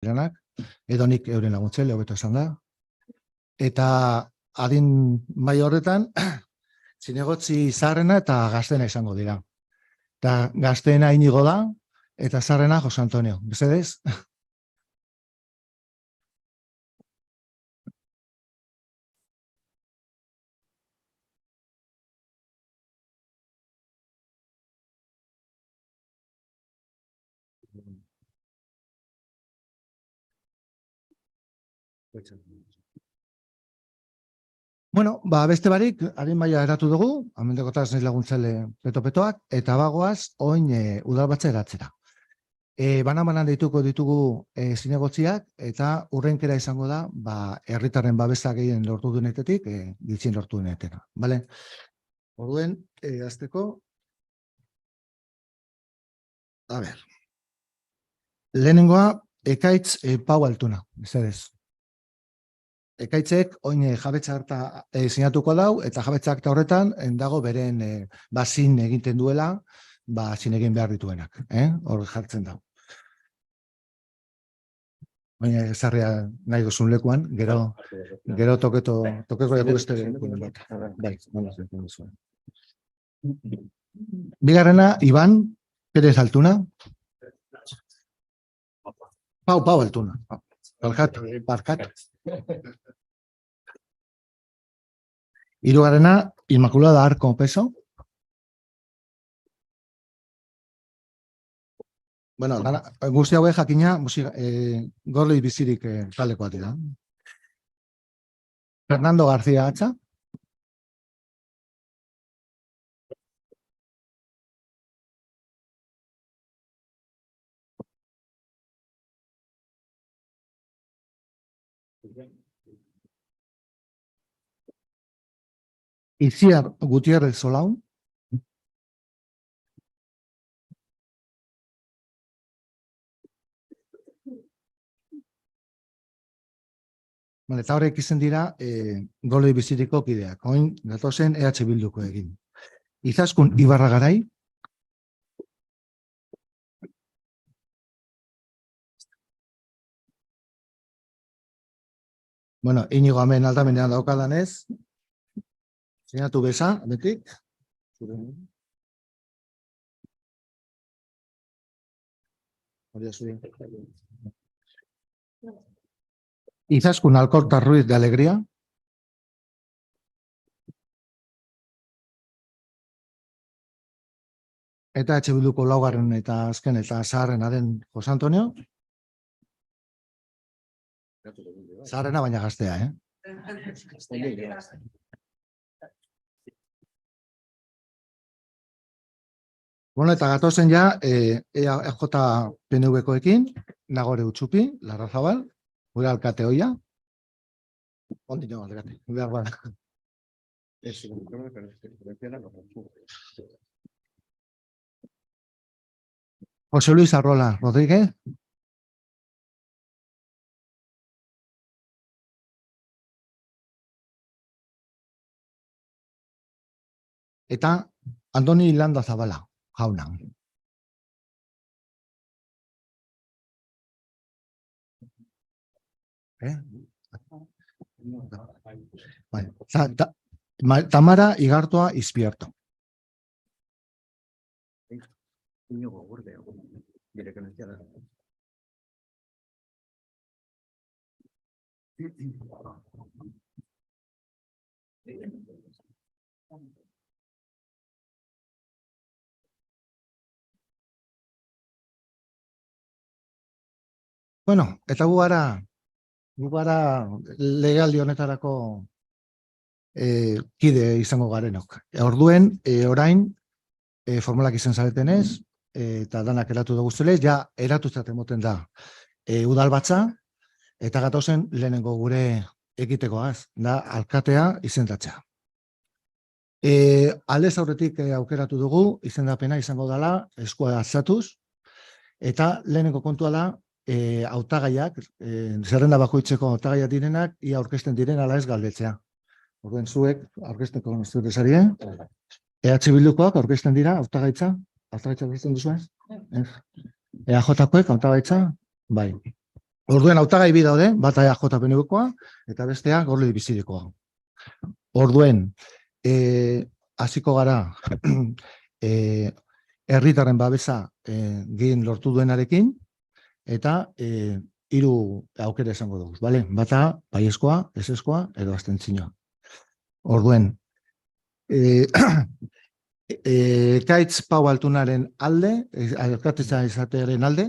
direnak, edo nik euren laguntzaile, hobeto esan da. Eta adin maila horretan, zinegotzi zaharrena eta gaztena izango dira. Eta gazteena Inigo da, eta zaharrena Jose Antonio. Mesedez? Bueno, beste barik, harin maila eratu dugu, amendekotaz nahi laguntzaile peto-petoak, eta bagoaz, oin udalbatza eratzera. Banan dituko ditugu zinegotziak, eta urrenkera izango da, herritarren babesa gehien lortu duenetetik, gitxien lortu duenetena. Bale? Orduen, azteko, a ber, lehenengoa, Ekaitz Pau Altuna, mesedez. Ekaitzek, oin jabetza harta sinatuko dau, eta jabetza harta horretan, dago beren zin egiten duela, zin egin behar dituenak. Hor jartzen dau. Baina ezarria nahi duzun lekuan, gero tokeko jaku beste lekuan bat. Bigarrena, Iban Pérez Altuna. Pau Altuna. Barkat. Hirugarrena, Inmaculada Arco Peso. Bueno, guzti hauek jakina, gorli bizirik talekoak dira. Fernando García Atza. Itziar Gutiérrez Solaun. Eta horrek izen dira gorli biziriko kideak. Oin, gatozen EH Bilduko egin. Izaskun Ibarragarai. Bueno, Inigo hemen aldamenean daukadanez. Zinatu beza, betik. Izaskun Alcorta Ruiz de Alegría. Eta EH Bilduko laugarren eta azken eta zaharrena den Jose Antonio. Zaharrena baina gaztea, Bueno, eta gatozen ja, EJ PNV-koekin, Nagore Utxupi, Larrazabal, gure alkate hoia. Ondino, alkate, behar bada. José Luis Arrola Rodríguez. Eta Andoni Landa Zabala, jauna. Tamara Igartua Izpierto. Bueno, eta gu gara legaldi honetarako kide izango garenok. Orduen, orain, formalak izan zaretenez, eta danak eratu dugu zelez, ja eratuzat emoten da udalbatza, eta gatozen lehenengo gure ekitekoaz, da alkatea izendatzea. Aldez aurretik aukeratu dugu, izendapena izango dela, eskua atzatuz, eta lehenengo kontua da, hautagaiak, zerrenda bakoitzeko hautagaiak direnak, ia aurkezten diren ala ez galdetzea. Orduen zuek, aurkezteko zurezarien, EH Bildukoak aurkezten dira, hautagaitza aurkezten duzu ez? EJ-koek hautagaitza? Bai. Orduen hautagai bi daude, bata EAJ-PNVkoa eta bestea Gorli Bizirekoa. Orduen, hasiko gara herritarren babesa gehien lortu duenarekin, eta 3 aukera esango dugu, bale? Bata, baiezkoa, ezezkoa edo abstentzioa. Orduen, Ekaitz Pau Altunaren alde, alkatetza izatearen alde.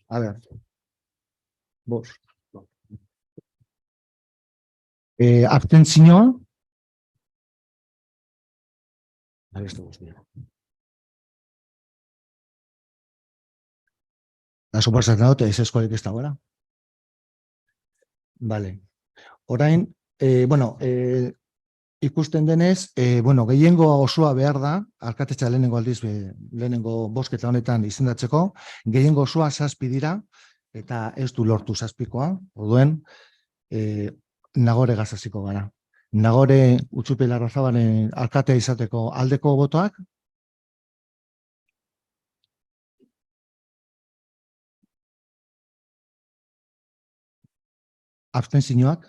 A ver. Vos. Abstentzioa. Suposatzen dut, ezezkorik ez dagoela. Vale. Orain, ikusten denez, gehiengo osoa behar da, alkatetza lehenengo aldiz, lehenengo bosketa honetan izendatzeko, gehiengo osoa 7 dira, eta ez du lortu 7koa, orduen, Nagore gazaziko gara. Nagore Utxupe Larrazabalen alkatea izateko aldeko botoak? Abstentzioak?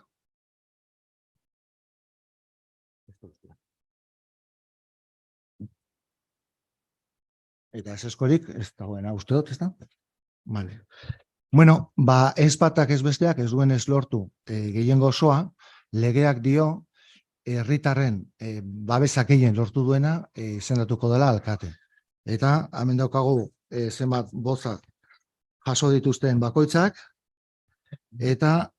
Eta eskorik, ez dagoena, uste dut, ez da? Vale. Bueno, ez batak ez besteak ez duen ez lortu gehiengo osoa, legeak dio herritarren babesak gehien lortu duena izendatuko dela alkate. Eta hemen daukagu zenbat bozak jaso dituzten bakoitzak, eta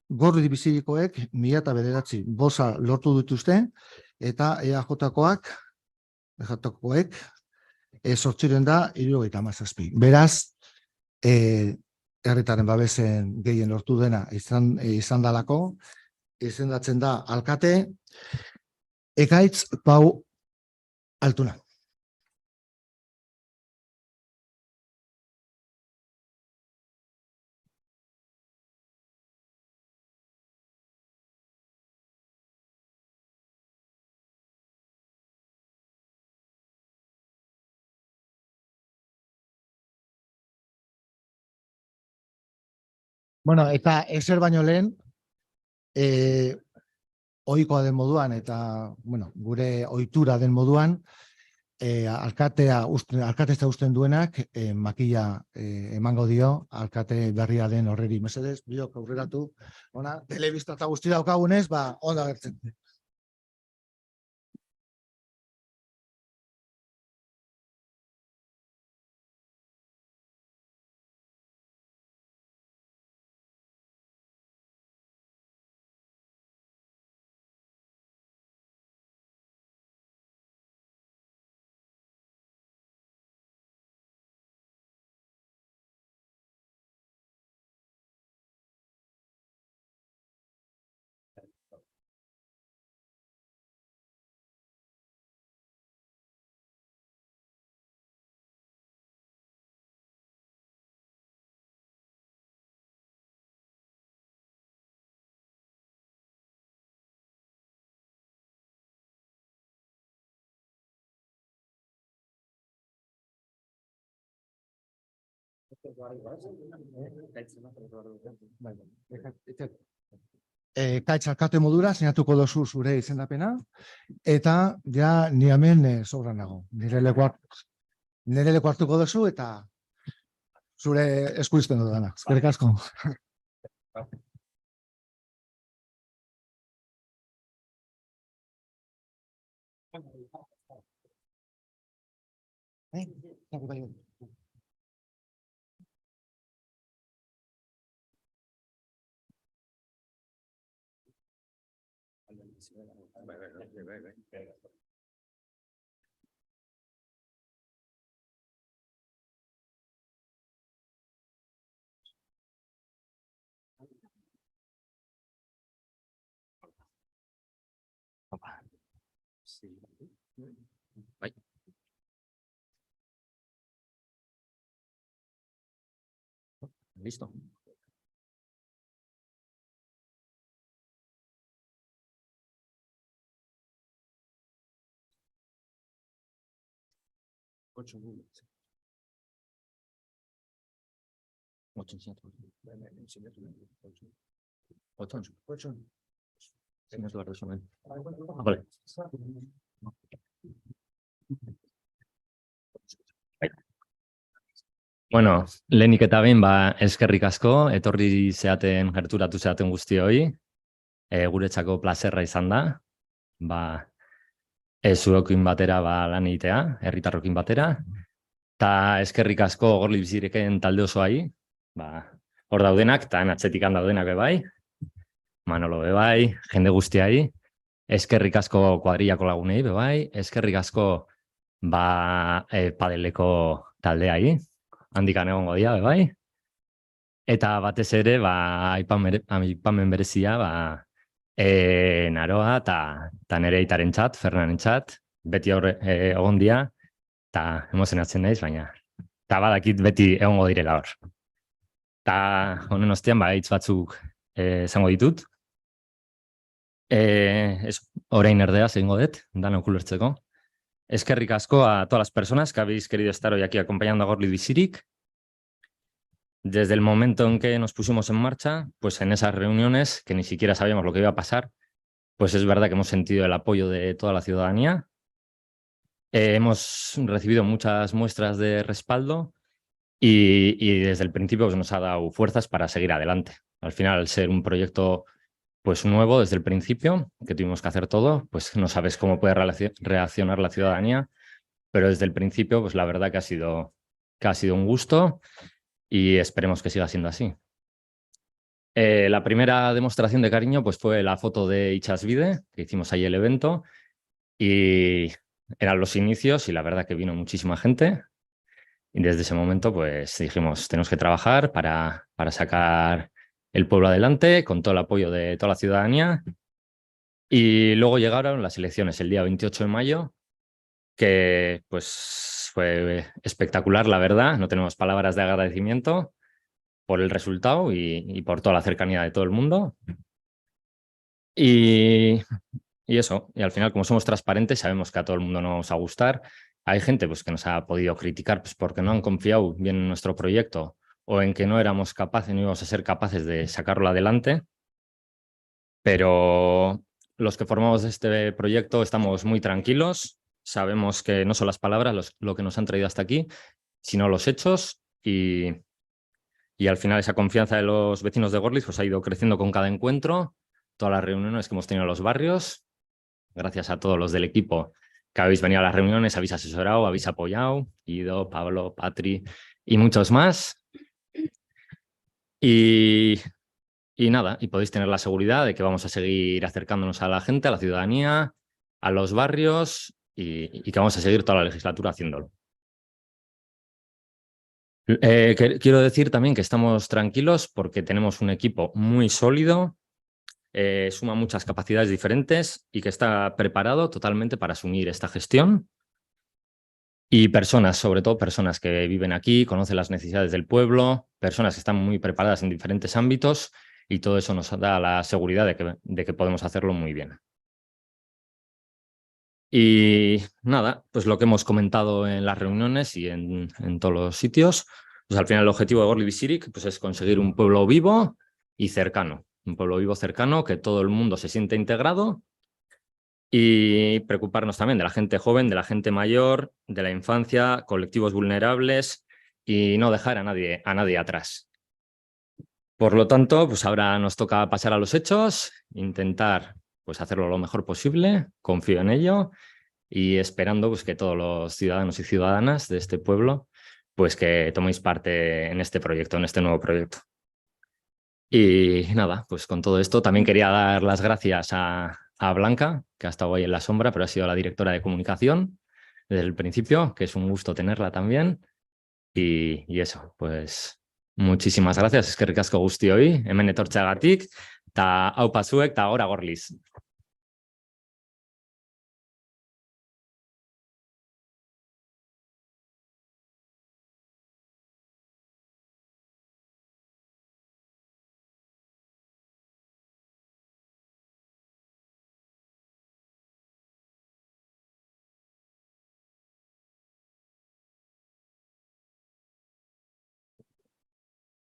Gorli Bizirikoek 1009 boza lortu dituzte, eta EAJ-koek 817. Beraz, herritarren babesen gehien lortu dena izan dalako, izendatzen da alkate Ekaitz Pau Altuna. Bueno, eta ezer baino lehen, ohikoa den moduan, eta gure ohitura den moduan, alkatetza usten duenak makila emango dio alkate berria den horreri. Mesedez, biok aurreratu, ona, telebista eta guzti daukagunez, onda gertzen. Ekaitz alkate modura sinatuko dozu zure izendapena, eta ja ni hemen sobran nago. Nire leku hartuko dozu, eta zure esku izten dut dana. Eskerrik asko. Bai. Listo. Ocho sinatu behar duzu, Vale. Bueno, lehenik eta behin, eskerrik asko, etorri zeaten, gerturatu zeaten guztioi, guretzako plazerra izan da, zuekin batera lan egitea, herritarrokin batera, eta eskerrik asko Gorliz Biziriken talde osoai, hor daudenak, eta atzetik daudenak bebai, Manolo bebai, jende guztiai, eskerrik asko kuadrillako lagunei bebai, eskerrik asko padeleko taldeai, handikan egongo dira bebai, eta batez ere, aipamen berezia, Naroa eta nire aitaren txat, Fernaren txat, beti egon dira, eta emozionatzen naiz, baina eta badakit beti egongo direla hor. Eta honen ostean, hitz batzuk esango ditut. Orain erdeaz egingo dut, danok ulertzeko. Eskerrik asko a todas las personas que habéis querido estar hoy aquí acompañando a Gorliz Bizirik. Desde el momento en que nos pusimos en marcha, pues en esas reuniones, que ni siquiera sabíamos lo que iba a pasar, pues es verdad que hemos sentido el apoyo de toda la ciudadanía. Hemos recibido muchas muestras de respaldo y desde el principio pues, nos ha dado fuerzas para seguir adelante. Al final, al ser un proyecto pues nuevo desde el principio, que tuvimos que hacer todo, pues no sabes cómo puede reaccionar la ciudadanía, pero desde el principio, pues la verdad que ha sido un gusto y esperemos que siga siendo así. La primera demostración de cariño pues fue la foto de Itxasbide, que hicimos ahí el evento, y eran los inicios y la verdad que vino muchísima gente. Y desde ese momento pues dijimos, tenemos que trabajar para sacar el pueblo adelante con todo el apoyo de toda la ciudadanía. Y luego llegaron las elecciones el día 28 de mayo, que pues fue espectacular, la verdad. No tenemos palabras de agradecimiento por el resultado y por toda la cercanía de todo el mundo. Y eso, y al final, como somos transparentes, sabemos que a todo el mundo no vamos a gustar. Hay gente pues, que nos ha podido criticar pues, porque no han confiado bien en nuestro proyecto o en que no éramos capaces, no íbamos a ser capaces de sacarlo adelante. Pero los que formamos este proyecto estamos muy tranquilos. Sabemos que no son las palabras lo que nos han traído hasta aquí, sino los hechos. Y al final esa confianza de los vecinos de Gorliz pues, ha ido creciendo con cada encuentro. Todas las reuniones que hemos tenido en los barrios. Gracias a todos los del equipo que habéis venido a las reuniones, habéis asesorado, habéis apoyado, Ido, Pablo, Patri y muchos más. Y nada, y podéis tener la seguridad de que vamos a seguir acercándonos a la gente, a la ciudadanía, a los barrios y que vamos a seguir toda la legislatura haciéndolo. Quiero decir también que estamos tranquilos porque tenemos un equipo muy sólido, suma muchas capacidades diferentes y que está preparado totalmente para asumir esta gestión. Y personas, sobre todo personas que viven aquí, conocen las necesidades del pueblo, personas que están muy preparadas en diferentes ámbitos y todo eso nos da la seguridad de que podemos hacerlo muy bien. Y nada, pues lo que hemos comentado en las reuniones y en todos los sitios, pues al final el objetivo de Gorliz Bizirik pues es conseguir un pueblo vivo y cercano. Un pueblo vivo cercano, que todo el mundo se siente integrado y preocuparnos también de la gente joven, de la gente mayor, de la infancia, colectivos vulnerables y no dejar a nadie atrás. Por lo tanto, pues ahora nos toca pasar a los hechos, intentar pues hacerlo lo mejor posible, confío en ello y esperando pues, que todos los ciudadanos y ciudadanas de este pueblo pues que toméis parte en este proyecto, en este nuevo proyecto. Y nada, pues con todo esto también quería dar las gracias a Blanca, que ha estado hoy en la sombra, pero ha sido la directora de comunicación desde el principio, que es un gusto tenerla también. Y eso, pues muchísimas gracias, eskerrik asko guztioi, hemen etortzeagatik, eta aupa zuek, eta gora Gorliz.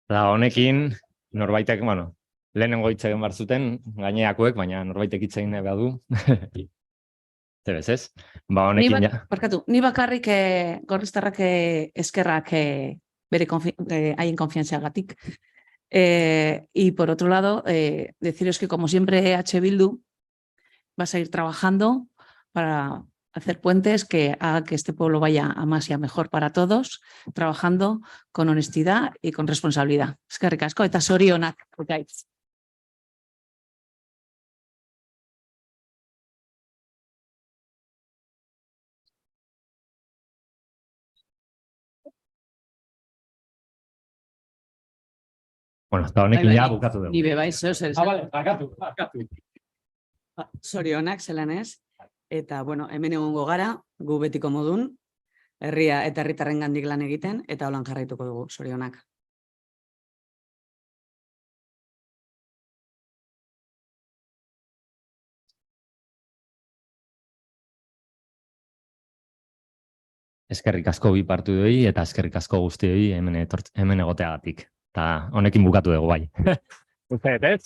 Da honekin, norbaitek, bueno, lehenengo hitz egin behar zuten, gaineakoek, baina norbaitek hitz egin nahi badu. Zebez, ez? Ba, honekin ja. Barkatu, ni bakarrik gorriztarrak eskerrak haien konfiantziagatik. Y por otro lado, deciros que como siempre H. Bildu va a seguir trabajando para hacer puentes que hagan que este pueblo vaya a más y a mejor para todos, trabajando con honestidad y con responsabilidad. Eskerrik asko eta zorionak. Bueno, eta honekin ja bukatu dugu. Ni bebai, zer. Bale, bakatu. Zorionak zelan ez. Eta, bueno, hemen egongo gara, gu betiko modun, herria eta herritarren gandik lan egiten, eta holan jarraituko dugu, zorionak. Eskerrik asko bi partidoi eta eskerrik asko guztioi hemen egoteagatik. Eta honekin bukatu dugu bai. Uste, ez?